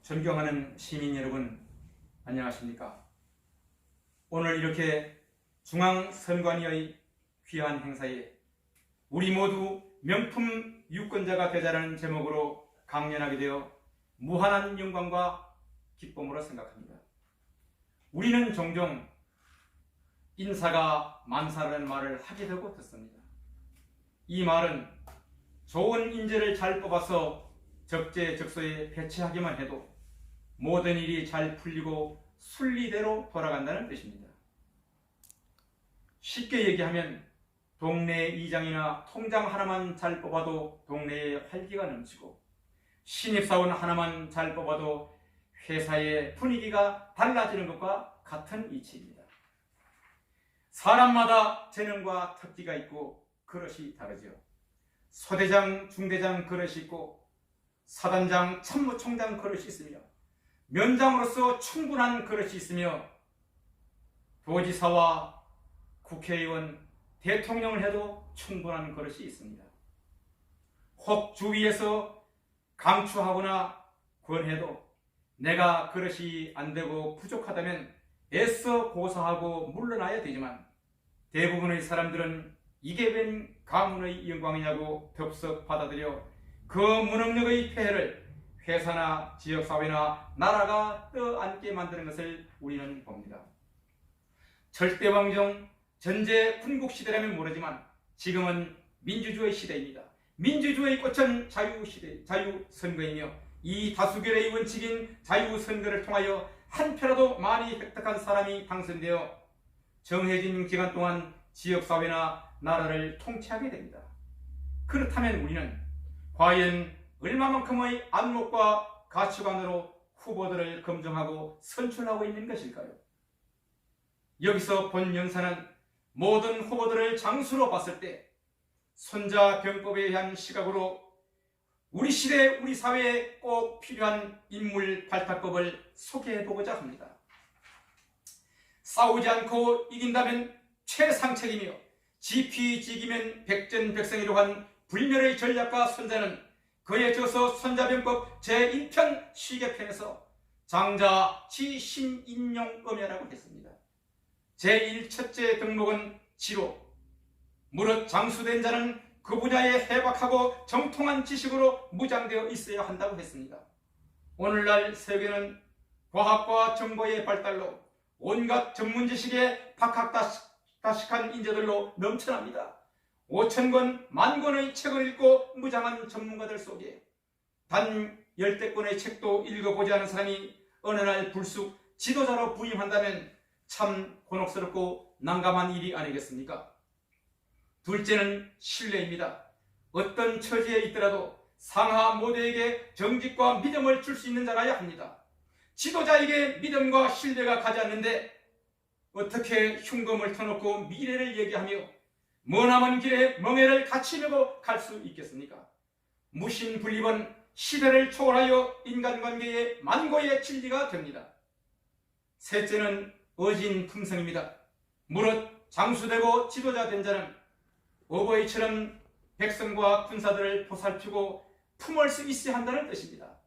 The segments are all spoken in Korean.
존경하는 시민 여러분, 안녕하십니까? 오늘 이렇게 중앙선관위의 귀한 행사에 우리 모두 명품 유권자가 되자라는 제목으로 강연하게 되어 무한한 영광과 기쁨으로 생각합니다. 우리는 종종 인사가 만사라는 말을 하게 되고 듣습니다. 이 말은 좋은 인재를 잘 뽑아서 적재적소에 배치하기만 해도 모든 일이 잘 풀리고 순리대로 돌아간다는 뜻입니다. 쉽게 얘기하면 동네 이장이나 통장 하나만 잘 뽑아도 동네에 활기가 넘치고 신입사원 하나만 잘 뽑아도 회사의 분위기가 달라지는 것과 같은 이치입니다. 사람마다 재능과 특기가 있고 그릇이 다르죠. 소대장, 중대장 그릇이 있고 사단장, 참모총장 그릇이 있으며 면장으로서 충분한 그릇이 있으며 도지사와 국회의원, 대통령을 해도 충분한 그릇이 있습니다. 혹 주위에서 강추하거나 권해도 내가 그릇이 안 되고 부족하다면 애써 고사하고 물러나야 되지만 대부분의 사람들은 이게 웬 가문의 영광이냐고 덥석 받아들여 그 무능력의 폐해를 회사나 지역사회나 나라가 떠안게 만드는 것을 우리는 봅니다. 절대왕정 전제 군국시대라면 모르지만 지금은 민주주의 시대입니다. 민주주의 꽃은 자유시대, 자유선거이며 이 다수결의 원칙인 자유선거를 통하여 한 표라도 많이 획득한 사람이 당선되어 정해진 기간 동안 지역사회나 나라를 통치하게 됩니다. 그렇다면 우리는 과연 얼마만큼의 안목과 가치관으로 후보들을 검증하고 선출하고 있는 것일까요? 여기서 본 연사는 모든 후보들을 장수로 봤을 때 손자병법에 의한 시각으로 우리 시대, 우리 사회에 꼭 필요한 인물 발탁법을 소개해보고자 합니다. 싸우지 않고 이긴다면 최상책이며 지피지기면 백전백승이라고 한 불멸의 전략가 손자는 그에 져서 손자병법 제1편 시계편에서 장자 지신인용음야라고 했습니다. 제1첫째 덕목은 지로, 무릇 장수된 자는 그 분야에 해박하고 정통한 지식으로 무장되어 있어야 한다고 했습니다. 오늘날 세계는 과학과 정보의 발달로 온갖 전문 지식에 박학다식한 인재들로 넘쳐납니다. 5,000권, 10,000권의 책을 읽고 무장한 전문가들 속에 단 10대권의 책도 읽어보지 않은 사람이 어느 날 불쑥 지도자로 부임한다면 참 곤혹스럽고 난감한 일이 아니겠습니까? 둘째는 신뢰입니다. 어떤 처지에 있더라도 상하 모두에게 정직과 믿음을 줄 수 있는 자라야 합니다. 지도자에게 믿음과 신뢰가 가지 않는데 어떻게 흉검을 터놓고 미래를 얘기하며 머나먼 길에 멍에를 같이 메고 갈 수 있겠습니까? 무신분립은 시대를 초월하여 인간관계의 만고의 진리가 됩니다. 셋째는 어진품성입니다. 무릇 장수되고 지도자 된 자는 어버이처럼 백성과 군사들을 보살피고 품을 수 있어야 한다는 뜻입니다.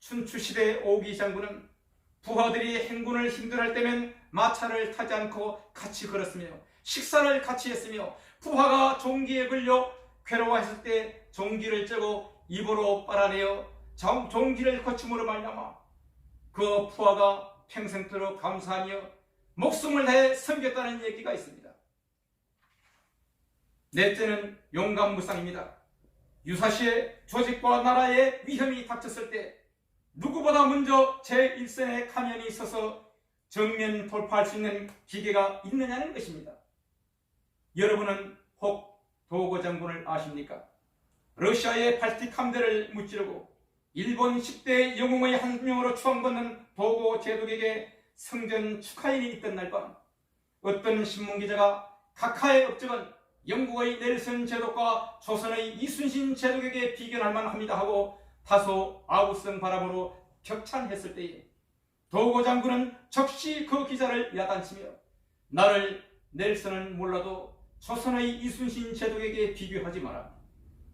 춘추시대 오기 장군은 부하들이 행군을 힘들할 때면 마차를 타지 않고 같이 걸었으며 식사를 같이 했으며 부하가 종기에 걸려 괴로워했을 때 종기를 째고 입으로 빨아내어 종기를 거침으로 말미암아 그 부하가 평생토록 감사하며 목숨을 다해 섬겼다는 얘기가 있습니다. 넷째는 용감무쌍입니다. 유사시에 조직과 나라에 위험이 닥쳤을 때 누구보다 먼저 제1선에 가면이 서서 정면 돌파할 수 있는 기계가 있느냐는 것입니다. 여러분은 혹 도고 장군을 아십니까? 러시아의 발틱 함대를 무찌르고 일본 10대 영웅의 한 명으로 추앙받는 도고 제독에게 성전 축하인이 있던 날 밤 어떤 신문기자가 각하의 업적은 영국의 넬슨 제독과 조선의 이순신 제독에게 비견할 만합니다 하고 다소 아우성 바람으로 격찬했을 때에 도고 장군은 적시 그 기자를 야단치며 나를 넬슨은 몰라도 조선의 이순신 제독에게 비교하지 마라.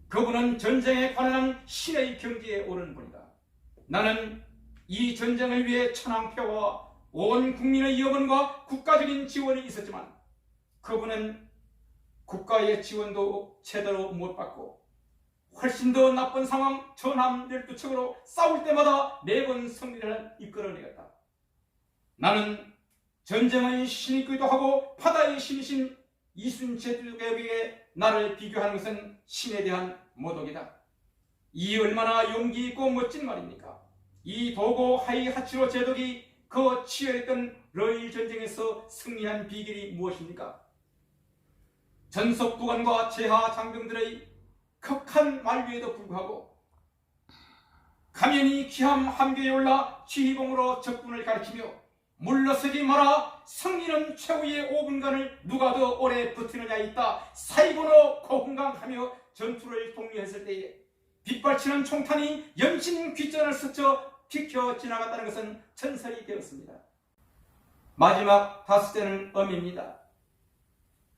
그분은 전쟁에 관한 신의 경지에 오른 분이다. 나는 이 전쟁을 위해 천황폐하와 온 국민의 염원과 국가적인 지원이 있었지만 그분은 국가의 지원도 제대로 못 받고 훨씬 더 나쁜 상황, 전함 12척으로 싸울 때마다 매번 승리를 이끌어내었다. 나는 전쟁의 신이기도 하고 바다의 신이신 이순재주에게 나를 비교하는 것은 신에 대한 모독이다. 이 얼마나 용기 있고 멋진 말입니까? 이 도고 하이하치로 제독이 그 치열했던 러일 전쟁에서 승리한 비결이 무엇입니까? 전속부관과 제하 장병들의 극한 만류에도 불구하고 가면이 기함 함교에 올라 지휘봉으로 적군을 가리키며 물러서지 마라, 승리는 최후의 5분간을 누가 더 오래 버티느냐에 있다. 사이고노 고흥강하며 전투를 독려했을 때에 빗발치는 총탄이 연신 귓전을 스쳐 비켜 지나갔다는 것은 전설이 되었습니다. 마지막 5대는 엄입니다.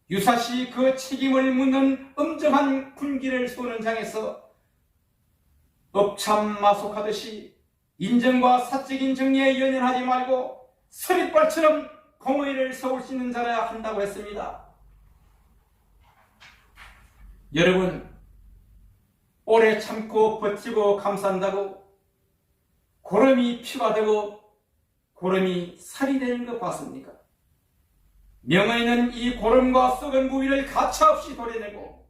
유사시 그 책임을 묻는 엄정한 군기를 쏘는 장에서 업참마속하듯이 인정과 사적인 정리에 연연하지 말고 서릿발처럼 공의를 세울 수 있는 자라야 한다고 했습니다. 여러분, 오래 참고 버티고 감싼다고 고름이 피가 되고 고름이 살이 되는 것 같습니까? 명의는 이 고름과 썩은 부위를 가차없이 도려내고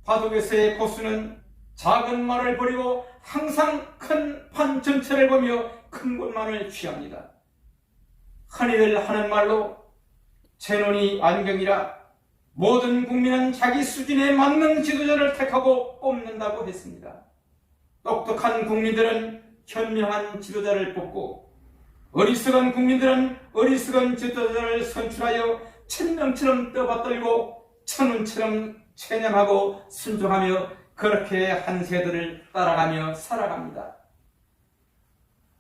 바둑에서의 고수는 작은 말을 버리고 항상 큰 판 전체를 보며 큰 것만을 취합니다. 흔히들 하는 말로 제 눈이 안경이라 모든 국민은 자기 수준에 맞는 지도자를 택하고 뽑는다고 했습니다. 똑똑한 국민들은 현명한 지도자를 뽑고 어리석은 국민들은 어리석은 지도자를 선출하여 천명처럼 떠받들고 천운처럼 체념하고 순종하며 그렇게 한 세대를 따라가며 살아갑니다.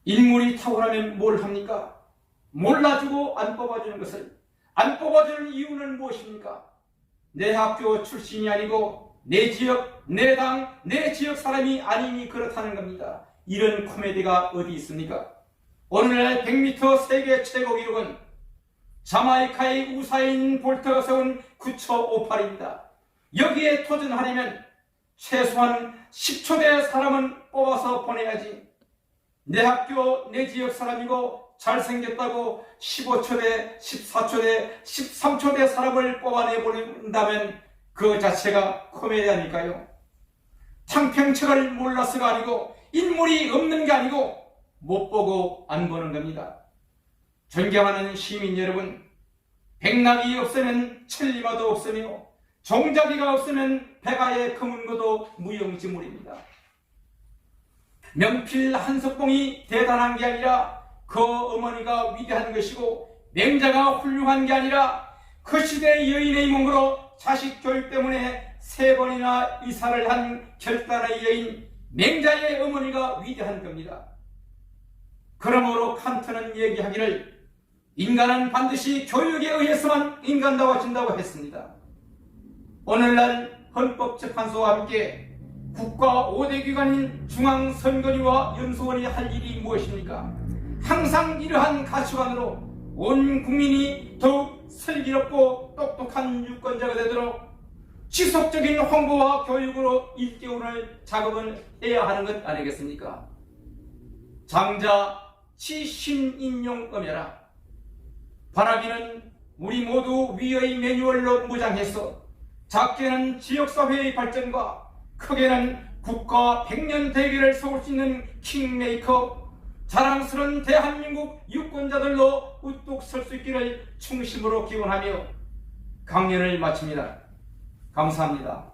인물이 탁월하면 뭘 합니까? 몰라주고 안 뽑아주는 것을. 안 뽑아주는 이유는 무엇입니까? 내 학교 출신이 아니고 내 지역, 내 당, 내 지역 사람이 아니니 그렇다는 겁니다. 이런 코미디가 어디 있습니까? 오늘날 100m 세계 최고 기록은 자마이카의 우사인 볼트가 세운 9초 58입니다. 여기에 도전하려면 최소한 10초대 사람은 뽑아서 보내야지. 내 학교, 내 지역 사람이고 잘생겼다고 15초대, 14초대, 13초대 사람을 뽑아내버린다면 그 자체가 코미디 아닐까요? 탕평책을 몰라서가 아니고 인물이 없는 게 아니고 못 보고 안 보는 겁니다. 존경하는 시민 여러분, 백낙이 없으면 천리마도 없으며 종자기가 없으면 백아의 금은고도 무용지물입니다. 명필 한석봉이 대단한 게 아니라 그 어머니가 위대한 것이고 맹자가 훌륭한 게 아니라 그 시대의 여인의 몸으로 자식 교육 때문에 3번이나 이사를 한 결단의 여인 맹자의 어머니가 위대한 겁니다. 그러므로 칸트는 얘기하기를 인간은 반드시 교육에 의해서만 인간다워진다고 했습니다. 오늘날 헌법재판소와 함께 국가 5대 기관인 중앙선관위와 연수원이 할 일이 무엇입니까? 항상 이러한 가치관으로 온 국민이 더욱 슬기롭고 똑똑한 유권자가 되도록 지속적인 홍보와 교육으로 일깨우는 작업을 해야 하는 것 아니겠습니까? 장자 치신인용엄해라. 바라기는 우리 모두 위의 매뉴얼로 무장해서 작게는 지역사회의 발전과 크게는 국가 100년 대계를 세울 수 있는 킹메이커, 자랑스러운 대한민국 유권자들로 우뚝 설 수 있기를 충심으로 기원하며 강연을 마칩니다. 감사합니다.